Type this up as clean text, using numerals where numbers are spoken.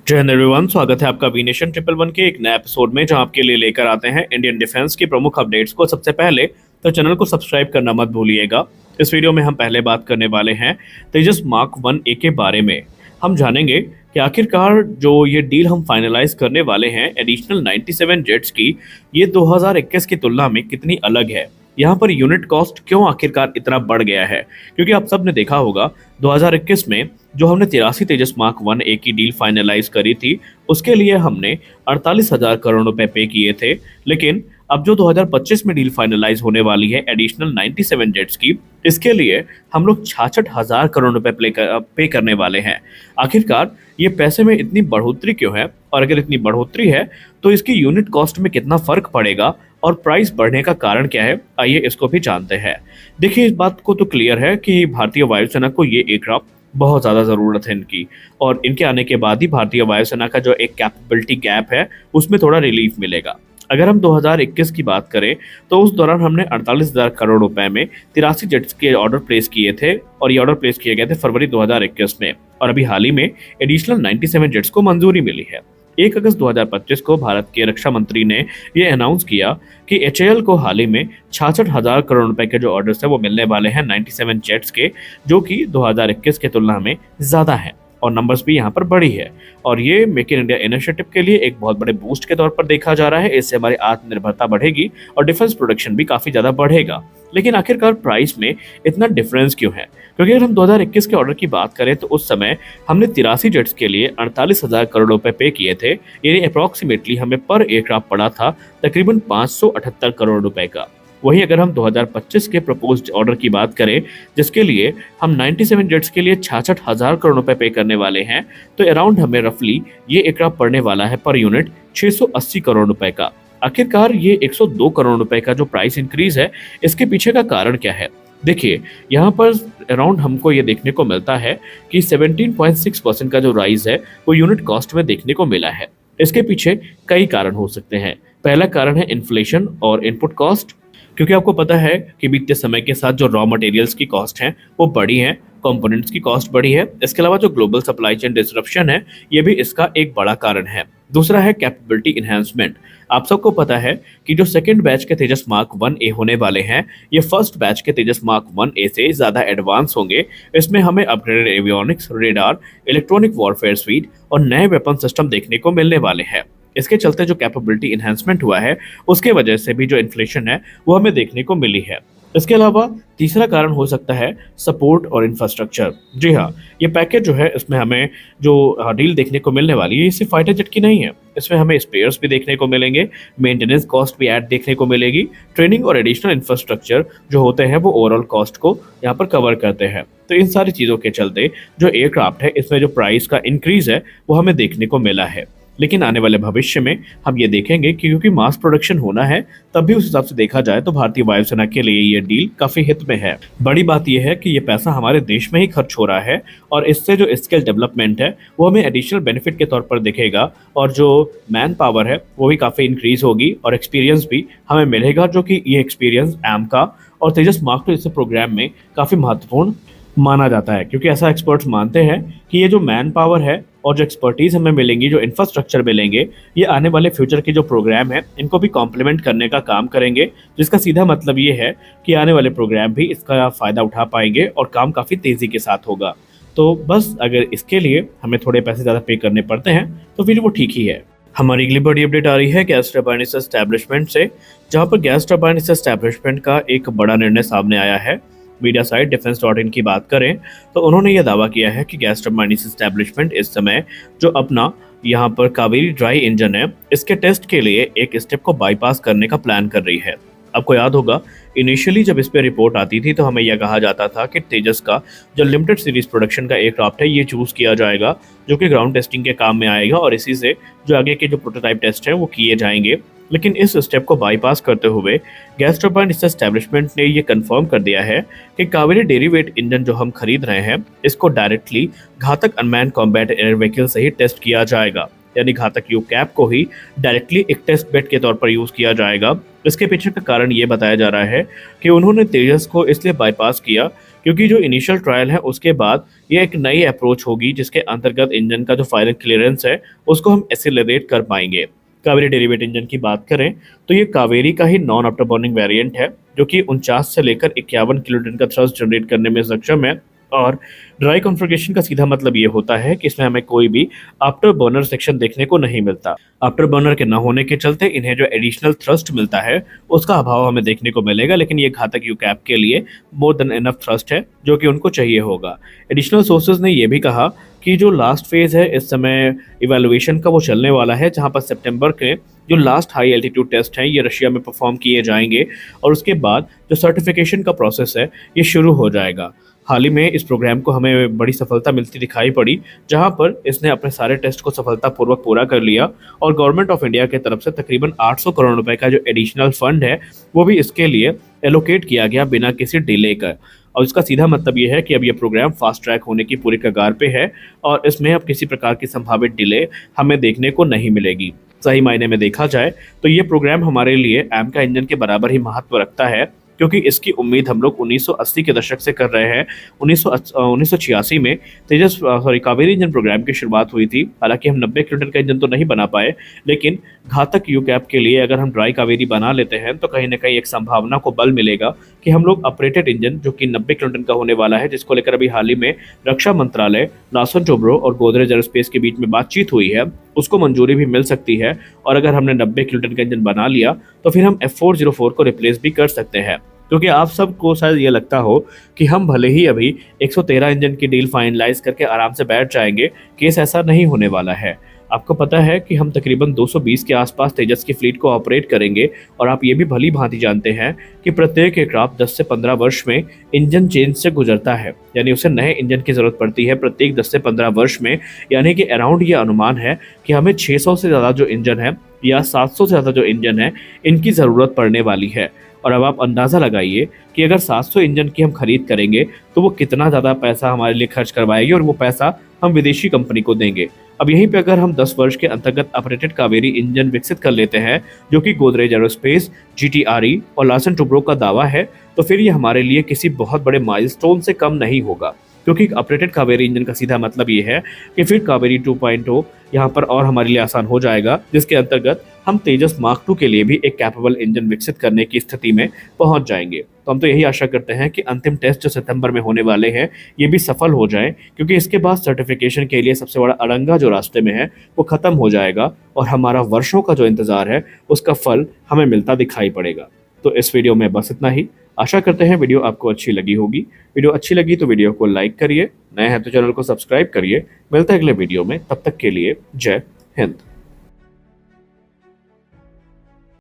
जय हिंद एवरीवन, स्वागत है आपका वी नेशन ट्रिपल वन के एक नए एपिसोड में, जहां आपके लिए लेकर आते हैं इंडियन डिफेंस की प्रमुख अपडेट्स को। सबसे पहले तो चैनल को सब्सक्राइब करना मत भूलिएगा। इस वीडियो में हम पहले बात करने वाले हैं तेजस मार्क 1A के बारे में। हम जानेंगे कि आखिरकार जो ये डील हम फाइनलाइज करने वाले हैं एडिशनल 97 जेट्स की, ये 2021 की तुलना में कितनी अलग है। यहाँ पर यूनिट कॉस्ट क्यों आखिरकार इतना बढ़ गया है, क्योंकि आप सब ने देखा होगा 2021 में जो हमने 83 तेजस मार्क 1A की डील फाइनलाइज करी थी, उसके लिए हमने 48,000 करोड़ रुपए पे किए थे। लेकिन अब जो 2025 में डील फाइनलाइज होने वाली है एडिशनल 97 जेट्स की, इसके लिए हम लोग 66,000 करोड़ रुपए पे करने वाले हैं। आखिरकार ये पैसे में इतनी बढ़ोतरी क्यों है, और अगर इतनी बढ़ोतरी है तो इसकी यूनिट कॉस्ट में कितना फर्क पड़ेगा और प्राइस बढ़ने का कारण क्या है, आइए इसको भी जानते हैं। देखिए, इस बात को तो क्लियर है कि भारतीय वायुसेना को ये एयरक्राफ्ट बहुत ज़्यादा ज़रूरत है इनकी, और इनके आने के बाद ही भारतीय वायुसेना का जो एक कैपेबिलिटी गैप है उसमें थोड़ा रिलीफ मिलेगा। अगर हम 2021 की बात करें तो उस दौरान हमने 48,000 करोड़ रुपए में 83 जेट्स के ऑर्डर प्लेस किए थे, और ये ऑर्डर प्लेस किए गए थे फरवरी 2021 में। और अभी हाल ही में एडिशनल 97 जेट्स को मंजूरी मिली है। 1 अगस्त 2025 को भारत के रक्षा मंत्री ने ये अनाउंस किया कि HAL को हाल ही में 66,000 करोड़ रुपए के जो ऑर्डर्स है वो मिलने वाले हैं 97 जेट्स के, जो कि 2021 की तुलना में ज़्यादा है, और नंबर्स भी यहाँ पर बड़ी है। और ये मेक इन इंडिया इनिशिएटिव के लिए एक बहुत बड़े बूस्ट के तौर पर देखा जा रहा है। इससे हमारी आत्मनिर्भरता बढ़ेगी और डिफेंस प्रोडक्शन भी काफ़ी ज़्यादा बढ़ेगा। लेकिन आखिरकार प्राइस में इतना डिफरेंस क्यों है? क्योंकि अगर हम 2021 के ऑर्डर की बात करें तो उस समय हमने 83 जेट्स के लिए 48,000 करोड़ रुपए पे किए थे, यानी अप्रॉक्सीमेटली हमें पर एयरक्राफ्ट पड़ा था तकरीबन 578 करोड़ रुपए का। वहीं अगर हम 2025 के प्रपोज्ड ऑर्डर की बात करें, जिसके लिए हम 97 जेट्स के लिए 66,000 करोड़ रुपए पे करने वाले हैं, तो अराउंड हमें रफली ये एयरक्राफ्ट पड़ने वाला है पर यूनिट 680 करोड़ रुपए का। आखिरकार ये 102 करोड़ रुपए का जो प्राइस इंक्रीज है, इसके पीछे का कारण क्या है? देखिए, यहाँ पर अराउंड हमको ये देखने को मिलता है कि 17.6% का जो राइज है वो यूनिट कॉस्ट में देखने को मिला है। इसके पीछे कई कारण हो सकते हैं। पहला कारण है इन्फ्लेशन और इनपुट कॉस्ट, क्योंकि आपको पता है कि बीतते समय के साथ जो रॉ मटेरियल्स की कॉस्ट हैं वो बढ़ी हैं, कंपोनेंट्स की कॉस्ट बढ़ी है। इसके अलावा जो ग्लोबल सप्लाई चेन डिसरप्शन है, ये भी इसका एक बड़ा कारण है। दूसरा है कैपेबिलिटी इन्हांसमेंट। आप सबको पता है कि जो सेकंड बैच के तेजस मार्क 1A होने वाले हैं, ये फर्स्ट बैच के तेजस मार्क 1A से ज़्यादा एडवांस होंगे। इसमें हमें upgraded avionics, radar, electronic warfare sweet और नए वेपन सिस्टम देखने को मिलने वाले हैं। इसके चलते जो कैपेबिलिटी इन्हांसमेंट हुआ है, उसके वजह से भी जो इन्फ्लेशन है वो हमें देखने को मिली है। इसके अलावा तीसरा कारण हो सकता है सपोर्ट और इंफ्रास्ट्रक्चर। जी हाँ, ये पैकेज जो है इसमें हमें जो डील देखने को मिलने वाली है, ये सिर्फ फाइटर जेट की नहीं है। इसमें हमें स्पेयर्स भी देखने को मिलेंगे, मेंटेनेंस कॉस्ट भी ऐड देखने को मिलेगी, ट्रेनिंग और एडिशनल इंफ्रास्ट्रक्चर जो होते हैं वो ओवरऑल कॉस्ट को यहाँ पर कवर करते हैं। तो इन सारी चीज़ों के चलते जो एयरक्राफ्ट है, इसमें जो प्राइस का इंक्रीज है वो हमें देखने को मिला है। लेकिन आने वाले भविष्य में हम ये देखेंगे कि क्योंकि मास प्रोडक्शन होना है, तब भी उस हिसाब से देखा जाए तो भारतीय वायुसेना के लिए ये डील काफ़ी हित में है। बड़ी बात यह है कि ये पैसा हमारे देश में ही खर्च हो रहा है, और इससे जो स्किल डेवलपमेंट है वो हमें एडिशनल बेनिफिट के तौर पर दिखेगा, और जो मैन पावर है वो भी काफ़ी इंक्रीज होगी, और एक्सपीरियंस भी हमें मिलेगा, जो कि ये एक्सपीरियंस AMCA और तेजस मार्क 2 जैसे प्रोग्राम में काफ़ी महत्वपूर्ण माना जाता है। क्योंकि ऐसा एक्सपर्ट्स मानते हैं कि ये जो मैन पावर है और जो एक्सपर्टीज़ हमें मिलेंगी, जो इंफ्रास्ट्रक्चर मिलेंगे, ये आने वाले फ्यूचर के जो प्रोग्राम है इनको भी कॉम्प्लीमेंट करने का काम करेंगे, जिसका सीधा मतलब ये है कि आने वाले प्रोग्राम भी इसका फ़ायदा उठा पाएंगे और काम काफ़ी तेज़ी के साथ होगा। तो बस अगर इसके लिए हमें थोड़े पैसे ज़्यादा पे करने पड़ते हैं तो फिर वो ठीक ही है। हमारी अगली बड़ी अपडेट आ रही है गैस टरबाइन एस्टैब्लिशमेंट से, जहाँ पर गैस टरबाइन एस्टैब्लिशमेंट का एक बड़ा निर्णय सामने आया है। मीडिया साइट डिफेंस.इन की बात करें तो उन्होंने यह दावा किया है कि गैस टरबाइन एस्टैब्लिशमेंट इस समय जो अपना यहाँ पर कावेरी ड्राई इंजन है, इसके टेस्ट के लिए एक स्टेप को बाईपास करने का प्लान कर रही है। आपको याद होगा, इनिशियली जब इस पर रिपोर्ट आती थी तो हमें यह कहा जाता था कि तेजस का जो लिमिटेड सीरीज प्रोडक्शन का एयरक्राफ्ट है ये चूज़ किया जाएगा, जो कि ग्राउंड टेस्टिंग के काम में आएगा, और इसी से जो आगे के जो प्रोटोटाइप टेस्ट हैं वो किए जाएंगे। लेकिन इस स्टेप को बाईपास करते हुए गैस टरबाइन एस्टैब्लिशमेंट ने ये कंफर्म कर दिया है कि कावेरी डेरिवेट इंजन जो हम खरीद रहे हैं, इसको डायरेक्टली घातक अनमैन कॉम्बैट एयर व्हीकल से ही टेस्ट किया जाएगा। यानी घातक यूकैप को ही डायरेक्टली एक टेस्ट बेड के तौर पर यूज़ किया जाएगा। इसके पीछे का कारण ये बताया जा रहा है कि उन्होंने तेजस को इसलिए बाईपास किया क्योंकि जो इनिशियल ट्रायल है उसके बाद ये एक नई अप्रोच होगी जिसके अंतर्गत इंजन का जो फाइनल क्लियरेंस है उसको हम एक्सेलरेट कर पाएंगे। कावेरी डेरिवेट इंजन की बात करें तो ये कावेरी का ही नॉन आफ्टर बर्निंग वेरिएंट है जो कि 49 से लेकर 51 किलोन्यूटन का थ्रस्ट जनरेट करने में सक्षम है। और ड्राई कॉन्फ़िगरेशन का सीधा मतलब ये होता है कि इसमें हमें कोई भी आफ्टर बर्नर सेक्शन देखने को नहीं मिलता। आफ्टर बर्नर के न होने के चलते इन्हें जो एडिशनल थ्रस्ट मिलता है उसका अभाव हमें देखने को मिलेगा, लेकिन ये घातक यूकैप के लिए मोर देन इनफ थ्रस्ट है जो कि उनको चाहिए होगा। एडिशनल सोर्सेज ने यह भी कहा कि जो लास्ट फेज है इस समय इवैल्यूएशन का वो चलने वाला है, जहां पर सितंबर के जो लास्ट हाई एल्टीट्यूड टेस्ट हैं ये रशिया में परफॉर्म किए जाएंगे और उसके बाद जो सर्टिफिकेशन का प्रोसेस है ये शुरू हो जाएगा। हाल ही में इस प्रोग्राम को हमें बड़ी सफलता मिलती दिखाई पड़ी, जहां पर इसने अपने सारे टेस्ट को सफलतापूर्वक पूरा कर लिया और गवर्नमेंट ऑफ इंडिया की तरफ से तकरीबन 800 करोड़ रुपए का जो एडिशनल फंड है वो भी इसके लिए एलोकेट किया गया बिना किसी डिले का। और इसका सीधा मतलब ये है कि अब ये प्रोग्राम फास्ट ट्रैक होने की पूरी कगार पे है और इसमें अब किसी प्रकार की संभावित डिले हमें देखने को नहीं मिलेगी। सही मायने में देखा जाए तो ये प्रोग्राम हमारे लिए AMCA इंजन के बराबर ही महत्व रखता है, क्योंकि इसकी उम्मीद हम लोग 1980 के दशक से कर रहे हैं। 1986 में कावेरी इंजन प्रोग्राम की शुरुआत हुई थी। हालांकि हम 90 किलोमीटर का इंजन तो नहीं बना पाए, लेकिन घातक यूकैप के लिए अगर हम ड्राई कावेरी बना लेते हैं तो कहीं ना कहीं एक संभावना को बल मिलेगा कि हम लोग ऑपरेटेड इंजन जो कि 90 किलोमीटर का होने वाला है, जिसको लेकर अभी हाल ही में रक्षा मंत्रालय, लार्सन टोब्रो और गोदरेज एरोस्पेस के बीच में बातचीत हुई है, उसको मंजूरी भी मिल सकती है। और अगर हमने 90 किलोमीटर का इंजन बना लिया तो फिर हम F404 को रिप्लेस भी कर सकते हैं। क्योंकि आप सबको शायद ये लगता हो कि हम भले ही अभी 113 इंजन की डील फाइनलाइज करके आराम से बैठ जाएंगे, केस ऐसा नहीं होने वाला है। आपको पता है कि हम तकरीबन 220 के आसपास तेजस की फ्लीट को ऑपरेट करेंगे और आप ये भी भली भांति जानते हैं कि प्रत्येक एयरक्राफ्ट 10 से 15 वर्ष में इंजन चेंज से गुजरता है, यानी उसे नए इंजन की ज़रूरत पड़ती है प्रत्येक 10 से 15 वर्ष में। यानी कि अराउंड ये अनुमान है कि हमें 600 से ज़्यादा जो इंजन है या 700 से ज़्यादा जो इंजन है इनकी ज़रूरत पड़ने वाली है। और अब आप अंदाज़ा लगाइए कि अगर 700 इंजन की हम खरीद करेंगे तो वो कितना ज़्यादा पैसा हमारे लिए खर्च करवाएगी और वो पैसा हम विदेशी कंपनी को देंगे। अब यहीं पे अगर हम 10 वर्ष के अंतर्गत ऑपरेटेड कावेरी इंजन विकसित कर लेते हैं, जो कि गोदरेज एरोस्पेस, GTRE और लार्सन टोब्रो का दावा है, तो फिर ये हमारे लिए किसी बहुत बड़े माइलस्टोन से कम नहीं होगा। क्योंकि ऑपरेटेड कावेरी इंजन का सीधा मतलब ये है कि फिर कावेरी 2.0 यहाँ पर और हमारे लिए आसान हो जाएगा, जिसके अंतर्गत हम तेजस मार्क 2 के लिए भी एक कैपेबल इंजन विकसित करने की स्थिति में पहुंच जाएंगे। तो हम तो यही आशा करते हैं कि अंतिम टेस्ट जो सितंबर में होने वाले हैं ये भी सफल हो जाएं, क्योंकि इसके बाद सर्टिफिकेशन के लिए सबसे बड़ा अड़ंगा जो रास्ते में है वो खत्म हो जाएगा और हमारा वर्षों का जो इंतजार है उसका फल हमें मिलता दिखाई पड़ेगा। तो इस वीडियो में बस इतना ही। आशा करते हैं वीडियो आपको अच्छी लगी होगी। वीडियो अच्छी लगी तो वीडियो को लाइक करिए, नए हैं तो चैनल को सब्सक्राइब करिए। मिलते हैं अगले वीडियो में, तब तक के लिए जय हिंद।